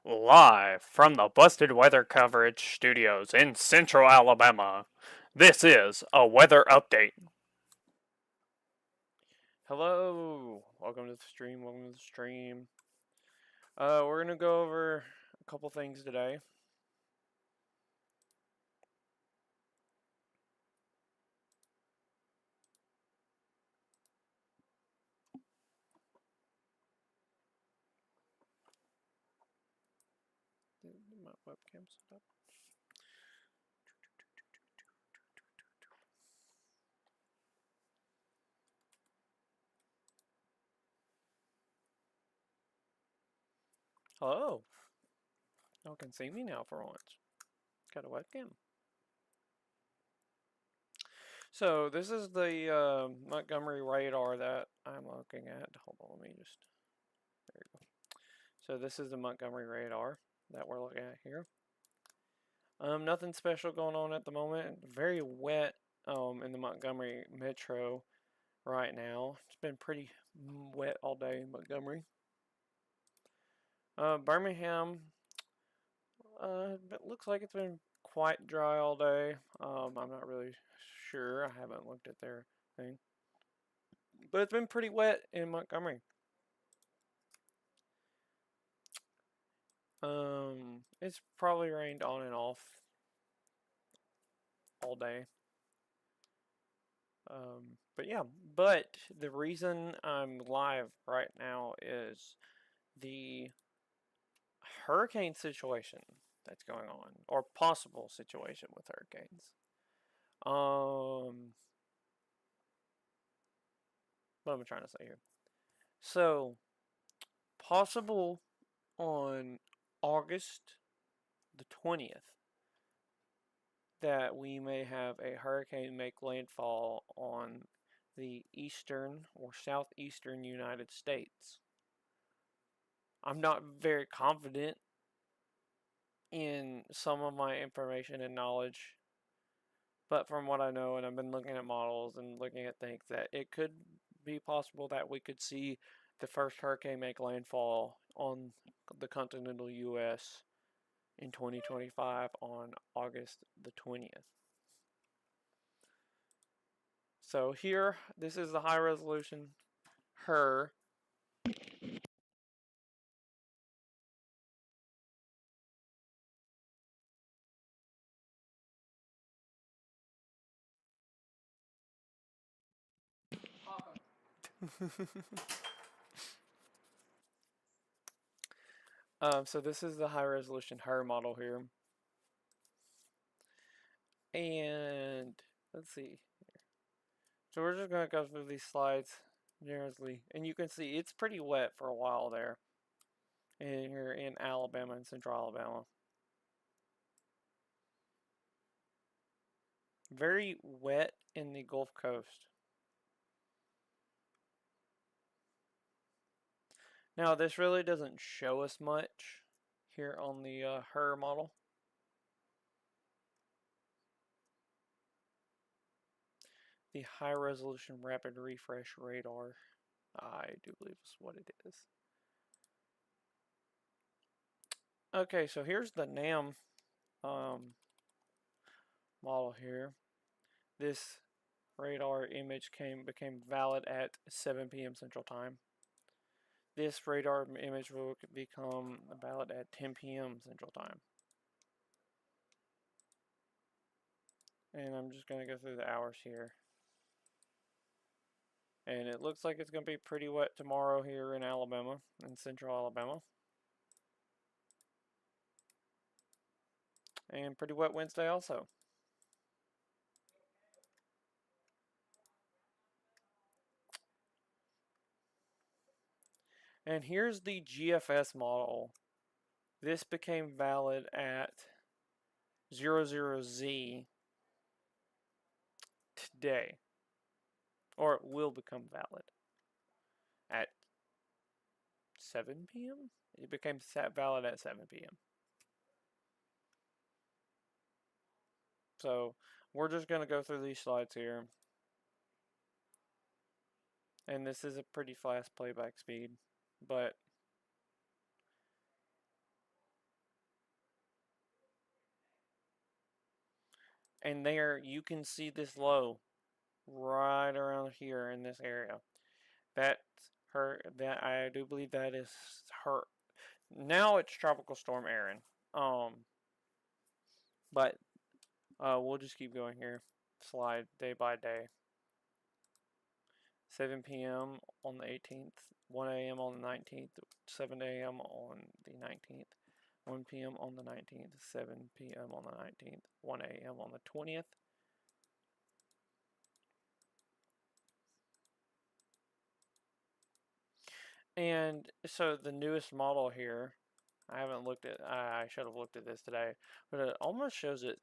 Live from the Busted Weather Coverage Studios in Central Alabama, this is a weather update. Hello, welcome to the stream. We're gonna go over a couple things today. My webcam set up. Hello. Y'all can see me now for once. Got a webcam. So this is the Montgomery radar that I'm looking at. Hold on, let me just. There you go. So this is the Montgomery radar that we're looking at here. Nothing special going on at the moment. Very wet in the Montgomery metro right now. It's been pretty wet all day in Montgomery. Birmingham, it looks like it's been quite dry all day. I'm not really sure. I haven't looked at their thing. But it's been pretty wet in Montgomery. It's probably rained on and off all day. But yeah, but the reason I'm live right now is the hurricane situation that's going on, or possible situation with hurricanes. What am I trying to say here? So, possible on August the 20th that we may have a hurricane make landfall on the eastern or southeastern United States. I'm not very confident in some of my information and knowledge, but from what I know, and I've been looking at models and looking at things, that it could be possible that we could see the first hurricane make landfall on the continental U.S. in 2025 on August the 20th. So here, this is the high resolution HRRR. So this is the high resolution HRRR model here. And let's see. So we're just going to go through these slides generously. And you can see it's pretty wet for a while there. And here in Alabama, in central Alabama. Very wet in the Gulf Coast. Now this really doesn't show us much here on the HRRR model. The high resolution rapid refresh radar, I do believe is what it is. Okay, so here's the NAM model here. This radar image became valid at 7 p.m. Central Time. This radar image will become valid at 10 p.m. Central Time. And I'm just going to go through the hours here. And it looks like it's going to be pretty wet tomorrow here in Alabama, in central Alabama. And pretty wet Wednesday also. And here's the GFS model. This became valid at 00Z today. Or it will become valid at 7 p.m.? It became valid at 7 p.m. So we're just going to go through these slides here. And this is a pretty fast playback speed, but And there you can see this low right around here in this area. That's her. That I do believe that is her. Now it's Tropical Storm Erin. But we'll just keep going here. Slide day by day. 7 p.m. on the 18th, 1 a.m. on the 19th, 7 a.m. on the 19th, 1 p.m. on the 19th, 7 p.m. on the 19th, 1 a.m. on the 20th. And so the newest model here, I haven't looked at, I should have looked at this today, but it almost shows it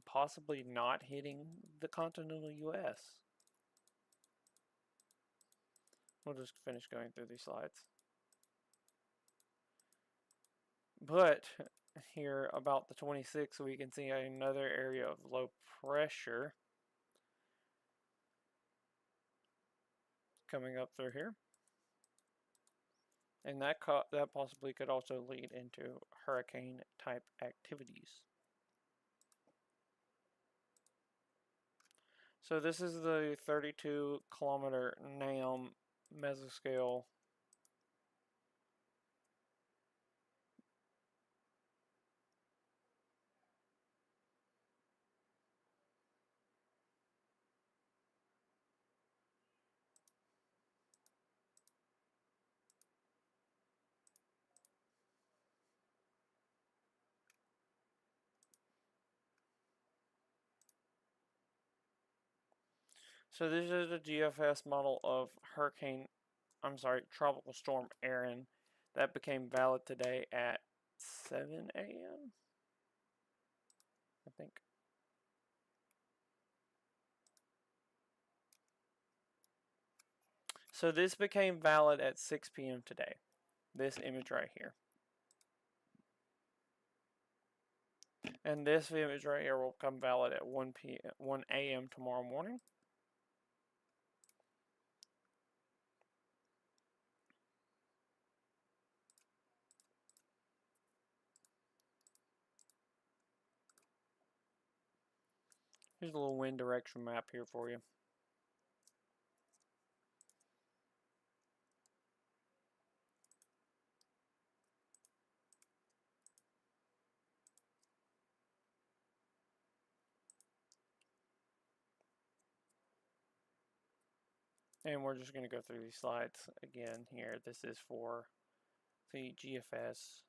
possibly not hitting the continental U.S. We'll just finish going through these slides. But here about the 26th, we can see another area of low pressure coming up through here. And that possibly could also lead into hurricane type activities. So this is the 32 kilometer NAM mesoscale So this is a GFS model of Tropical Storm Erin that became valid today at 7 a.m. I think. So this became valid at 6 p.m. today. This image right here. And this image right here will come valid at 1 a.m. tomorrow morning. Here's a little wind direction map here for you. And we're just going to go through these slides again here. This is for the GFS.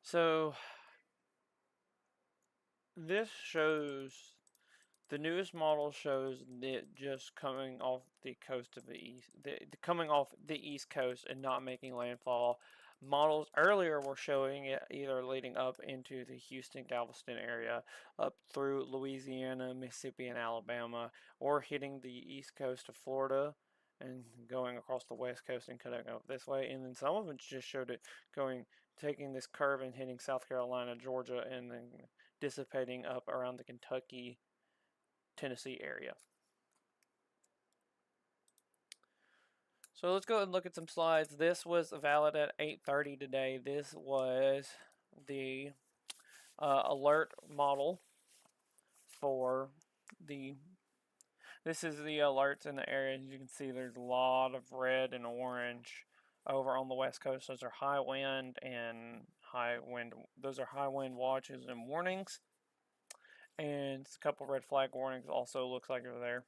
So this shows, the newest model shows it just coming off the coast of the east, coming off the east coast and not making landfall. Models earlier were showing it either leading up into the Houston, Galveston area, up through Louisiana, Mississippi, and Alabama, or hitting the east coast of Florida and going across the west coast and cutting up this way. And then some of them just showed it taking this curve and hitting South Carolina, Georgia, and then dissipating up around the Kentucky, Tennessee area. So let's go and look at some slides. This was valid at 8:30 today. This was the alert model for this is the alerts in the area. As you can see, there's a lot of red and orange over on the west coast. Those are high wind and those are high wind watches and warnings. And a couple red flag warnings also looks like they're there.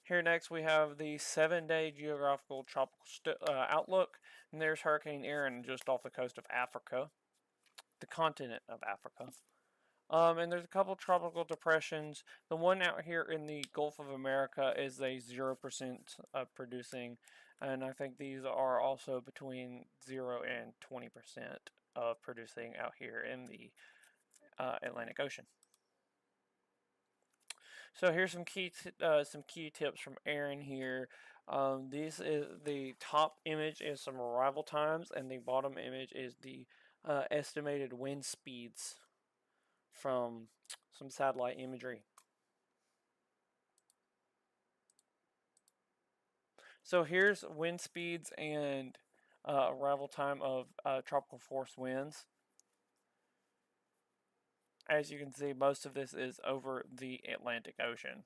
Here next we have the 7-day geographical tropical outlook, and there's Hurricane Erin just off the coast of Africa, the continent of Africa. And there's a couple tropical depressions. The one out here in the Gulf of America is a 0% producing, and I think these are also between 0 and 20% of producing out here in the Atlantic Ocean. So here's some key tips from Aaron here. This is the top image is some arrival times, and the bottom image is the estimated wind speeds from some satellite imagery. So here's wind speeds and arrival time of tropical force winds. As you can see, most of this is over the Atlantic Ocean.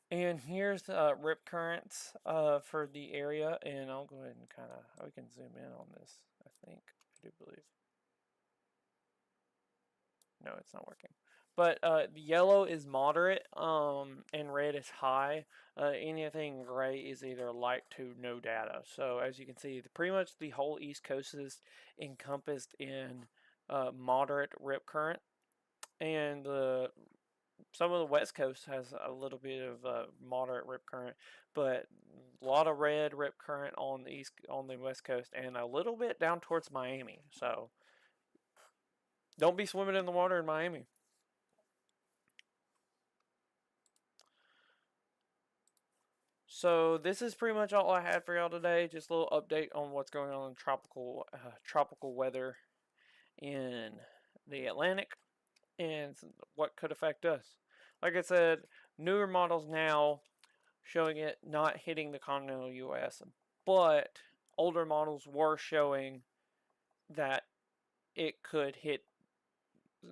And here's rip currents for the area, and I'll go ahead and we can zoom in on this, I think. I do believe. No, it's not working. But the yellow is moderate, and red is high. Anything gray is either light to no data. So as you can see, pretty much the whole East Coast is encompassed in moderate rip current, and some of the West Coast has a little bit of moderate rip current, but a lot of red rip current on the West Coast, and a little bit down towards Miami. So don't be swimming in the water in Miami. So this is pretty much all I had for y'all today. Just a little update on what's going on in tropical weather in the Atlantic and what could affect us. Like I said, newer models now showing it not hitting the continental U.S., but older models were showing that it could hit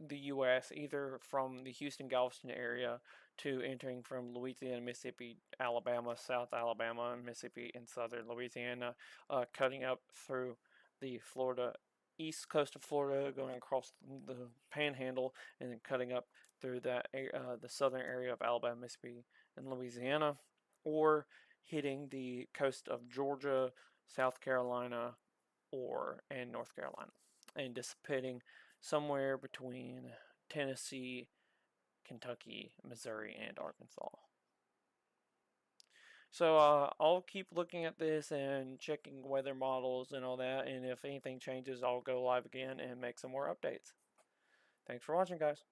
the U.S. either from the Houston Galveston area to entering from Louisiana, Mississippi, Alabama, South Alabama, Mississippi, and southern Louisiana, cutting up through the Florida east coast of Florida, going across the Panhandle, and then cutting up through the southern area of Alabama, Mississippi, and Louisiana, or hitting the coast of Georgia, South Carolina, and North Carolina, and dissipating somewhere between Tennessee, Kentucky, Missouri, and Arkansas. So I'll keep looking at this and checking weather models and all that, and if anything changes, I'll go live again and make some more updates. Thanks for watching, guys.